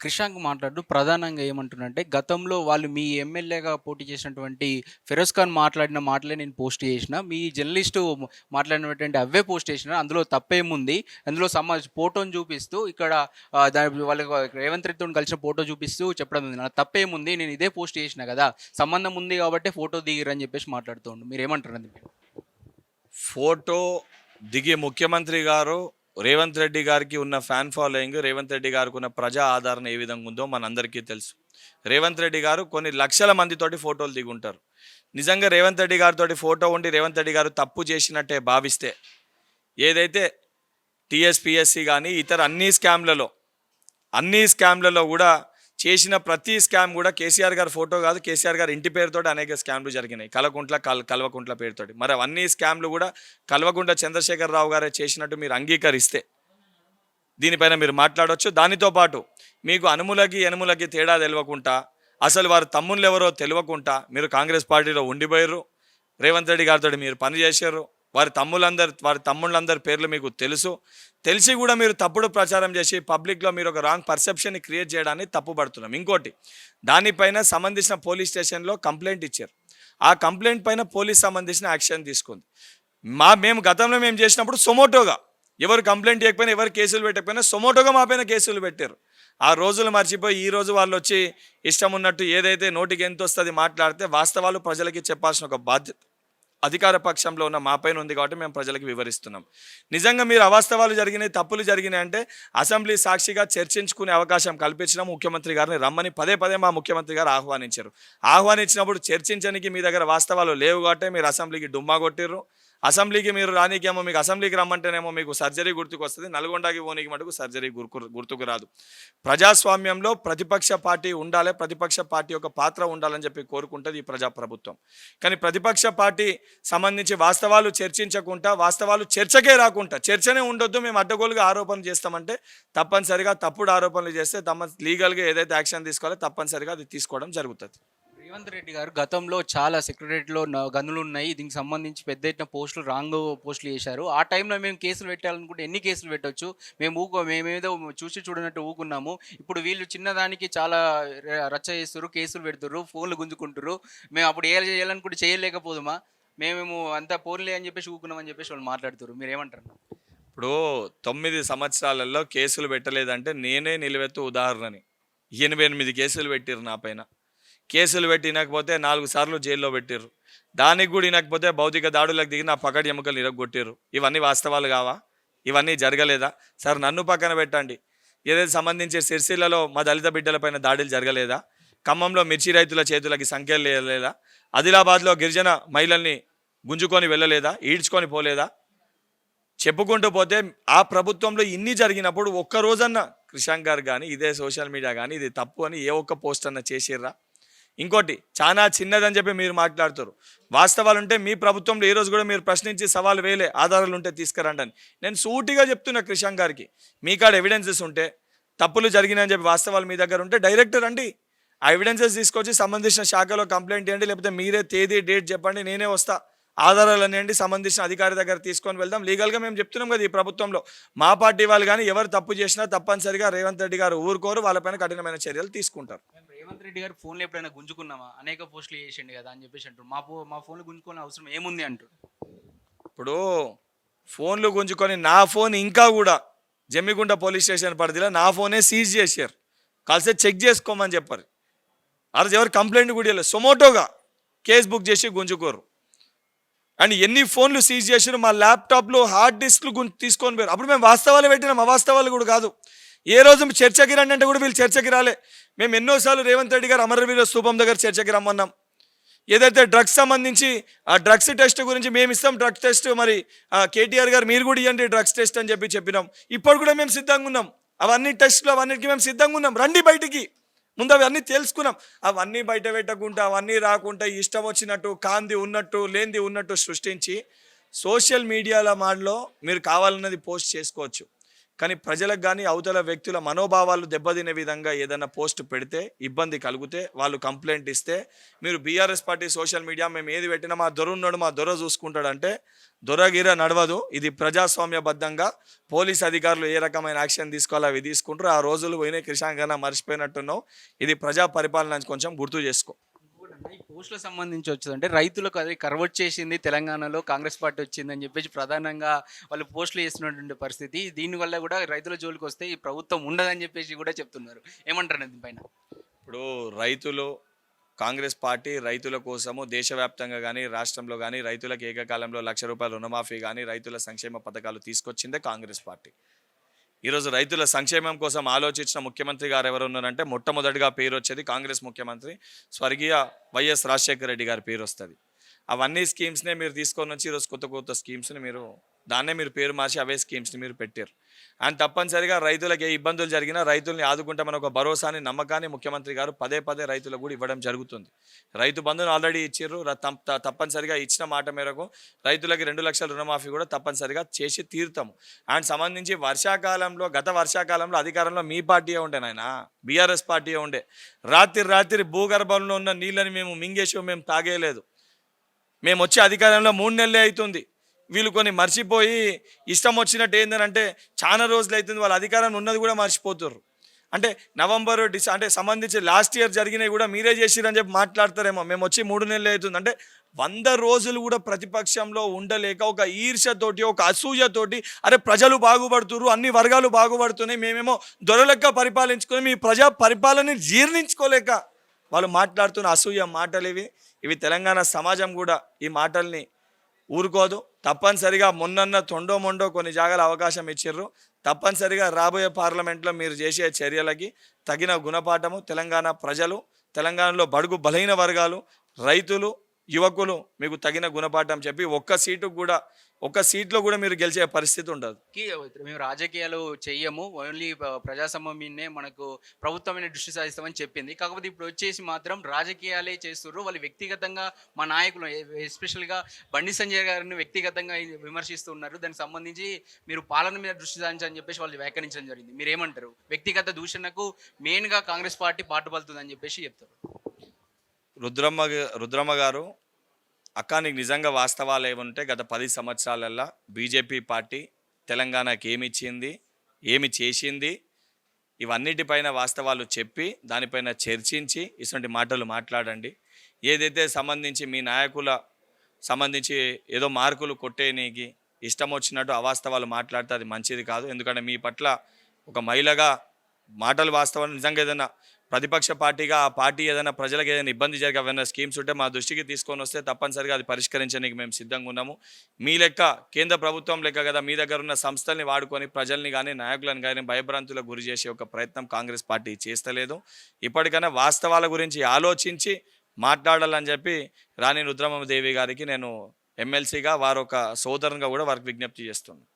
క్రిషాంక్ మాట్లాడుతూ ప్రధానంగా ఏమంటున్నంటే, గతంలో వాళ్ళు మీ ఎమ్మెల్యేగా పోటీ చేసినటువంటి ఫిరోజ్ ఖాన్ మాట్లాడిన మాటలే నేను పోస్ట్ చేసిన. మీ జర్నలిస్టు మాట్లాడినటువంటి అవే పోస్ట్ చేసిన. అందులో తప్పేముంది? అందులో ఫోటోని చూపిస్తూ ఇక్కడ వాళ్ళకి రేవంత్ రెడ్డితోని కలిసిన ఫోటో చూపిస్తూ చెప్పడం ఉంది. నా తప్పేముంది? నేను ఇదే పోస్ట్ చేసిన గదా! సంబంధం ఉంది కాబట్టే ఫోటో దిగిర్రని చెప్పేసి మాట్లాడుతుండు. మీరేమంటారు అండి? ఫోటో దిగి ముఖ్యమంత్రి గారు రేవంత్ రెడ్డి గారికి ఉన్న ఫ్యాన్ ఫాలోయింగ్, రేవంత్ రెడ్డి గారికి ఉన్న ప్రజా ఆదరణ ఏ విధంగా ఉందో మనందరికీ తెలుసు. రేవంత్ రెడ్డి గారు కొన్ని లక్షల మందితోటి ఫోటోలు దిగుంటారు. నిజంగా రేవంత్ రెడ్డి గారితో ఫోటో ఉండి రేవంత్ రెడ్డి గారు తప్పు చేసినట్టే భావిస్తే, ఏదైతే టీఎస్పిఎస్సి కానీ ఇతర అన్ని స్కామ్లలో కూడా చేసిన ప్రతి స్కామ్ కూడా కేసీఆర్ గారి ఫోటో కాదు, కేసీఆర్ గారి ఇంటి పేరుతో అనేక స్కామ్లు జరిగినాయి. కల్వకుంట్ల పేరుతోటి. మరి అవన్నీ స్కామ్లు కూడా కల్వకుంట్ల చంద్రశేఖరరావు గారే చేసినట్టు మీరు అంగీకరిస్తే దీనిపైన మీరు మాట్లాడవచ్చు. దానితో పాటు మీకు ఎనుములకి తేడా తెలియకుండా, అసలు వారి తమ్ముళ్ళు ఎవరో తెలియకుండా మీరు కాంగ్రెస్ పార్టీలో ఉండిపోయారు. రేవంత్ రెడ్డి గారితో మీరు పని చేశారు. వారి తమ్ముళ్ళందరి పేర్లు మీకు తెలిసి కూడా మీరు తప్పుడు ప్రచారం చేసి పబ్లిక్లో మీరు ఒక రాంగ్ పర్సెప్షన్ని క్రియేట్ చేయడానికి తప్పుపడుతున్నాం. ఇంకోటి, దానిపైన సంబంధించిన పోలీస్ స్టేషన్లో కంప్లైంట్ ఇచ్చారు. ఆ కంప్లైంట్ పైన పోలీస్ సంబంధించిన యాక్షన్ తీసుకుంది. మేము గతంలో చేసినప్పుడు సొమోటోగా ఎవరు కంప్లైంట్ చేయకపోయినా, ఎవరు కేసులు పెట్టకపోయినా సొమోటోగా మా పైన కేసులు పెట్టారు. ఆ రోజులు మర్చిపోయి ఈ రోజు వాళ్ళు వచ్చి ఇష్టం ఉన్నట్టు ఏదైతే నోటికి ఎంత వస్తుంది మాట్లాడితే, వాస్తవాలు ప్రజలకి చెప్పాల్సిన ఒక బాధ్యత అధికార పక్షంలో ఉన్న మా పైన ఉంది కాబట్టి మేము ప్రజలకు వివరిస్తున్నాం. నిజంగా మీరు అవాస్తవాలు జరిగినాయి, తప్పులు జరిగినాయి అంటే అసెంబ్లీ సాక్షిగా చర్చించుకునే అవకాశం కల్పించిన ముఖ్యమంత్రి గారిని రమ్మని పదే మా ముఖ్యమంత్రి గారు ఆహ్వానించినప్పుడు చర్చించడానికి మీ దగ్గర వాస్తవాలు లేవు కాబట్టి మీరు అసెంబ్లీకి డుమ్మా కొట్టిర్రు. అసెంబ్లీకి మీరు రానికేమో, మీకు అసెంబ్లీకి రమ్మంటేనేమో మీకు సర్జరీ గుర్తుకు వస్తుంది, నల్గొండకి పోనీకి మటుకు సర్జరీ గుర్తుకు రాదు. ప్రజాస్వామ్యంలో ప్రతిపక్ష పార్టీ ఉండాలి, ప్రతిపక్ష పార్టీ యొక్క పాత్ర ఉండాలని చెప్పి కోరుకుంటుంది ఈ ప్రజాప్రభుత్వం. కానీ ప్రతిపక్ష పార్టీ సంబంధించి వాస్తవాలు చర్చించకుండా, వాస్తవాలు చర్చకే రాకుండా, చర్చనే ఉండొద్దు మేము అడ్డగోలుగా ఆరోపణలు చేస్తామంటే తప్పనిసరిగా తప్పుడు ఆరోపణలు చేస్తే లీగల్గా ఏదైతే యాక్షన్ తీసుకోవాలో తప్పనిసరిగా అది తీసుకోవడం జరుగుతుంది. రేవంత్ రెడ్డి గారు గతంలో చాలా సెక్రటరియట్లో గనులు ఉన్నాయి, దీనికి సంబంధించి పెద్ద ఎత్తున రాంగ్ పోస్టులు చేశారు. ఆ టైంలో మేము కేసులు పెట్టాలనుకుంటే ఎన్ని కేసులు పెట్టవచ్చు, మేమేదో చూసి చూడనట్టు ఊకున్నాము. ఇప్పుడు వీళ్ళు చిన్నదానికి చాలా రచ్చ చేస్తారు, కేసులు పెడుతుర్రు, ఫోన్లు గుంజుకుంటారు. మేము అప్పుడు చేయాలనుకుంటే చేయలేకపోదుమా, మేమేమో అంతా పోన్లే అని చెప్పేసి ఊకున్నామని చెప్పేసి వాళ్ళు మాట్లాడుతారు. మీరు ఏమంటారు? ఇప్పుడు 9 సంవత్సరాలలో కేసులు పెట్టలేదంటే నేనే నిలువెత్తు ఉదాహరణని. 88 కేసులు పెట్టిర్రు నా పైన. కేసులు పెట్టి వినకపోతే 4 సార్లు జైల్లో పెట్టిర్రు. దానికి కూడా వినకపోతే భౌతిక దాడులకు దిగి నా పకటి ఎముకలు ఇరగొట్టిర్రు. ఇవన్నీ వాస్తవాలు కావా? ఇవన్నీ జరగలేదా? సార్ నన్ను పక్కన పెట్టండి, ఏదైతే సంబంధించి సిరిసిల్లలో మా దళిత బిడ్డలపైన దాడులు జరగలేదా? ఖమ్మంలో మిర్చి రైతుల చేతులకి సంఖ్యలు లేదా? ఆదిలాబాద్లో గిరిజన మహిళల్ని గుంజుకొని వెళ్ళలేదా? ఈడ్చుకొని పోలేదా? చెప్పుకుంటూ పోతే ఆ ప్రభుత్వంలో ఇన్ని జరిగినప్పుడు ఒక్క రోజన్నా క్రిషాంక్ గారు కానీ, ఇదే సోషల్ మీడియా కానీ ఇది తప్పు అని ఏ ఒక్క పోస్ట్ అన్నా చేసిర్రా? ఇంకోటి, చాలా చిన్నదని చెప్పి మీరు మాట్లాడుతారు. వాస్తవాలు ఉంటే మీ ప్రభుత్వంలో ఏ రోజు కూడా మీరు ప్రశ్నించి సవాలు వేయలే, ఆధారాలు ఉంటే తీసుకురండి అని. నేను సూటిగా చెప్తున్నా క్రిషాంక్ గారికి, మీ కాడ ఎవిడెన్సెస్ ఉంటే, తప్పులు జరిగినాయని చెప్పి వాస్తవాలు మీ దగ్గర ఉంటే డైరెక్ట్ రండి, ఆ ఎవిడెన్సెస్ తీసుకొచ్చి సంబంధించిన శాఖలో కంప్లైంట్ చేయండి, లేకపోతే మీరే తేదీ డేట్ చెప్పండి, నేనే వస్తా, ఆధారాలు అనేయండి, సంబంధించిన అధికారి దగ్గర తీసుకొని వెళ్దాం. లీగల్గా మేము చెప్తున్నాం కదా, ఈ ప్రభుత్వంలో మా పార్టీ వాళ్ళు కానీ ఎవరు తప్పు చేసినా తప్పనిసరిగా రేవంత్ రెడ్డి గారు ఊరుకోరు, వాళ్ళపైన కఠినమైన చర్యలు తీసుకుంటారు. రేవంత్ రెడ్డి గారు ఫోన్లో ఎప్పుడైనా గుంజుకున్నామా? అనేక పోస్టులు చేసిండు కదా అని చెప్పేసి అంటారు. మా ఫోన్లు గుంజుకోవాలని అవసరం ఏముంది అంటారు. ఇప్పుడు ఫోన్లు గుంజుకొని నా ఫోన్ ఇంకా కూడా జమ్మిగుంట పోలీస్ స్టేషన్ పరిధిలో నా ఫోనే సీజ్ చేశారు. కలిసి చెక్ చేసుకోమని చెప్పారు. ఆ రోజు ఎవరు కంప్లైంట్ కూడా లేదు, సొమోటోగా కేసు బుక్ చేసి గుంజుకోరు. అండ్ ఎన్ని ఫోన్లు సీజ్ చేసారు, మా ల్యాప్టాప్లో హార్డ్ డిస్క్లు తీసుకొని పోయారు. అప్పుడు మేము వాస్తవాలు పెట్టినాం, అవాస్తవాలు కూడా కాదు. ఏ రోజు చర్చకి రండి అంటే కూడా వీళ్ళు చర్చకి రాలే. మేము ఎన్నోసార్లు రేవంత్ రెడ్డి గారు అమరవీర స్థూపం దగ్గర చర్చకి రమ్మన్నాం. ఏదైతే డ్రగ్స్ సంబంధించి ఆ డ్రగ్స్ టెస్ట్ గురించి మేము ఇస్తాం, డ్రగ్స్ టెస్ట్ మరి కేటీఆర్ గారు మీరు కూడా ఇవ్వండి డ్రగ్స్ టెస్ట్ అని చెప్పినాం. ఇప్పుడు కూడా మేము సిద్ధంగా ఉన్నాం, అవన్నీ టెస్టులు అవన్నిటికీ మేము సిద్ధంగా ఉన్నాం. రండి బయటికి, ముందు అవన్నీ తెలుసుకున్నాం. అవన్నీ బయట పెట్టకుండా, అవన్నీ రాకుండా ఇష్టం వచ్చినట్టు కాంది ఉన్నట్టు లేనిది ఉన్నట్టు సృష్టించి సోషల్ మీడియాల మాటలో మీరు కావాలన్నది పోస్ట్ చేసుకోవచ్చు. కానీ ప్రజలకు కానీ అవతల వ్యక్తుల మనోభావాలు దెబ్బతినే విధంగా ఏదైనా పోస్ట్ పెడితే ఇబ్బంది కలిగితే వాళ్ళు కంప్లైంట్ ఇస్తే మీరు బీఆర్ఎస్ పార్టీ సోషల్ మీడియా మేము ఏది పెట్టినా మా దొర ఉన్నాడు మా దొర చూసుకుంటాడంటే దొరగిర నడవదు. ఇది ప్రజాస్వామ్యబద్ధంగా పోలీస్ అధికారులు ఏ రకమైన యాక్షన్ తీసుకోవాలో అవి తీసుకుంటారు. ఆ రోజులు పోయినాయి, క్రిషాంగన మర్చిపోయినట్టున్నావు. ఇది ప్రజా పరిపాలన కొంచెం గుర్తు చేసుకో. ఇంకోటంటే ఈ పోస్టులకు సంబంధించి వచ్చేదంటే రైతులకు అది కన్వర్ట్ చేసింది తెలంగాణలో కాంగ్రెస్ పార్టీ వచ్చిందని చెప్పేసి ప్రధానంగా వాళ్ళు పోస్టులు చేస్తున్నటువంటి పరిస్థితి. దీనివల్ల కూడా రైతుల జోలికి వస్తే ఈ ప్రభుత్వం ఉండదని చెప్పేసి కూడా చెప్తున్నారు. ఏమంటారు దీనిపైన? ఇప్పుడు రైతులు కాంగ్రెస్ పార్టీ రైతుల కోసము దేశవ్యాప్తంగా కానీ రాష్ట్రంలో కానీ రైతులకు ఏకకాలంలో ₹1,00,000 రుణమాఫీ కానీ రైతుల సంక్షేమ పథకాలు తీసుకొచ్చిందే కాంగ్రెస్ పార్టీ. ఈరోజు రైతుల సంక్షేమం కోసం ఆలోచించిన ముఖ్యమంత్రి గారు ఎవరు ఉన్నారంటే మొట్టమొదటిగా పేరు వచ్చేది కాంగ్రెస్ ముఖ్యమంత్రి స్వర్గీయ వైఎస్ రాజశేఖర రెడ్డి గారి పేరు వస్తుంది. అవన్నీ స్కీమ్స్నే మీరు తీసుకొని వచ్చి ఈరోజు కొత్త కొత్త స్కీమ్స్ని మీరు దాన్నే మీరు పేరు మార్చి అవే స్కీమ్స్ని మీరు పెట్టారు. అండ్ తప్పనిసరిగా రైతులకు ఏ ఇబ్బందులు జరిగినా రైతుల్ని ఆదుకుంటామని ఒక భరోసాని నమ్మకాన్ని ముఖ్యమంత్రి గారు పదే పదే రైతులకు కూడా ఇవ్వడం జరుగుతుంది. రైతు బంధుని ఆల్రెడీ ఇచ్చారు. తప్పనిసరిగా ఇచ్చిన మాట మేరకు రైతులకి 2,00,000 రుణమాఫీ కూడా తప్పనిసరిగా చేసి తీరుతాము. అండ్ సంబంధించి గత వర్షాకాలంలో అధికారంలో మీ పార్టీయే ఉండే నాయన, బీఆర్ఎస్ పార్టీయే ఉండే. రాత్రి భూగర్భంలో ఉన్న నీళ్ళని మేము మింగేసి మేము తాగేయలేదు. మేము వచ్చే అధికారంలో 3 నెలలే అవుతుంది. వీళ్ళు కొన్ని మర్చిపోయి ఇష్టం వచ్చినట్టు ఏంటంటే చాలా రోజులు అవుతుంది, వాళ్ళ అధికారం ఉన్నది కూడా మర్చిపోతారు. అంటే నవంబర్ అంటే సంబంధించి లాస్ట్ ఇయర్ జరిగినవి కూడా మీరే చేసిరని చెప్పి మాట్లాడతారేమో. మేము వచ్చి 3 నెలలు అవుతుంది అంటే 100 రోజులు కూడా ప్రతిపక్షంలో ఉండలేక ఒక ఈర్ష్యతోటి ఒక అసూయతోటి అరే ప్రజలు బాగుపడుతున్నారు, అన్ని వర్గాలు బాగుపడుతున్నాయి, మేమేమో దొరలెక్క పరిపాలించుకొని మీ ప్రజా పరిపాలనని జీర్ణించుకోలేక వాళ్ళు మాట్లాడుతున్న అసూయ మాటలు ఇవి తెలంగాణ సమాజం కూడా ఈ మాటల్ని ఊరుకోదు. తప్పనిసరిగా మొన్న తొండో మొండో కొన్ని జాగాల అవకాశం ఇచ్చిర్రు. తప్పనిసరిగా రాబోయే పార్లమెంట్లో మీరు చేసే చర్యలకి తగిన గుణపాఠము తెలంగాణ ప్రజలు, తెలంగాణలో బడుగు బలహీన వర్గాలు, రైతులు, యువకులు మీకు తగిన గుణపాఠం చెప్పి ఒక్క సీట్లో కూడా మీరు గెలిచే పరిస్థితి ఉండదు. మేము రాజకీయాలు చెయ్యము, ఓన్లీ ప్రజాస్వామ్యాన్నే మనకు ప్రభుత్వమైన దృష్టి సాధిస్తామని చెప్పింది. కాకపోతే ఇప్పుడు వచ్చేసి మాత్రం రాజకీయాలే చేస్తున్నారు. వాళ్ళు వ్యక్తిగతంగా మా నాయకులు ఎస్పెషల్గా బండి సంజయ్ గారిని వ్యక్తిగతంగా విమర్శిస్తూ ఉన్నారు. దానికి సంబంధించి మీరు పాలన మీద దృష్టి సాధించని చెప్పేసి వాళ్ళు వ్యాఖ్యానించడం జరిగింది. మీరు ఏమంటారు? వ్యక్తిగత దూషణకు మెయిన్గా కాంగ్రెస్ పార్టీ పాటుపడుతుందని చెప్పేసి చెప్తారు. రుద్రమ్మ గారు, అక్క నీకు నిజంగా వాస్తవాలు ఏముంటే గత 10 సంవత్సరాలల్లో బీజేపీ పార్టీ తెలంగాణకి ఏమి ఇచ్చింది, ఏమి చేసింది, ఇవన్నిటిపైన వాస్తవాలు చెప్పి దానిపైన చర్చించి ఇటువంటి మాటలు మాట్లాడండి. ఏదైతే సంబంధించి మీ నాయకుల సంబంధించి ఏదో మార్కులు కొట్టేనికి ఇష్టం వచ్చినట్టు అవాస్తవాలు మాట్లాడితే అది మంచిది కాదు. ఎందుకంటే మీ పట్ల ఒక మహిళగా మాటలు వాస్తవాలు నిజంగా ఏదైనా ప్రతిపక్ష పార్టీగా ఆ పార్టీ ఏదైనా ప్రజలకు ఏదైనా ఇబ్బంది జరిగే ఏమైనా స్కీమ్స్ ఉంటే మా దృష్టికి తీసుకొని వస్తే తప్పనిసరిగా అది పరిష్కరించడానికి మేము సిద్ధంగా ఉన్నాము. మీ లెక్క కేంద్ర ప్రభుత్వం లెక్క కదా మీ దగ్గర ఉన్న సంస్థల్ని వాడుకొని ప్రజల్ని కానీ నాయకులను కానీ భయభ్రాంతులకు గురి చేసే ఒక ప్రయత్నం కాంగ్రెస్ పార్టీ చేస్తలేదు. ఇప్పటికైనా వాస్తవాల గురించి ఆలోచించి మాట్లాడాలని చెప్పి రాణి రుద్రమదేవి గారికి నేను ఎమ్మెల్సీగా వారు ఒక సోదరునిగా కూడా వారికి విజ్ఞప్తి చేస్తున్నాను.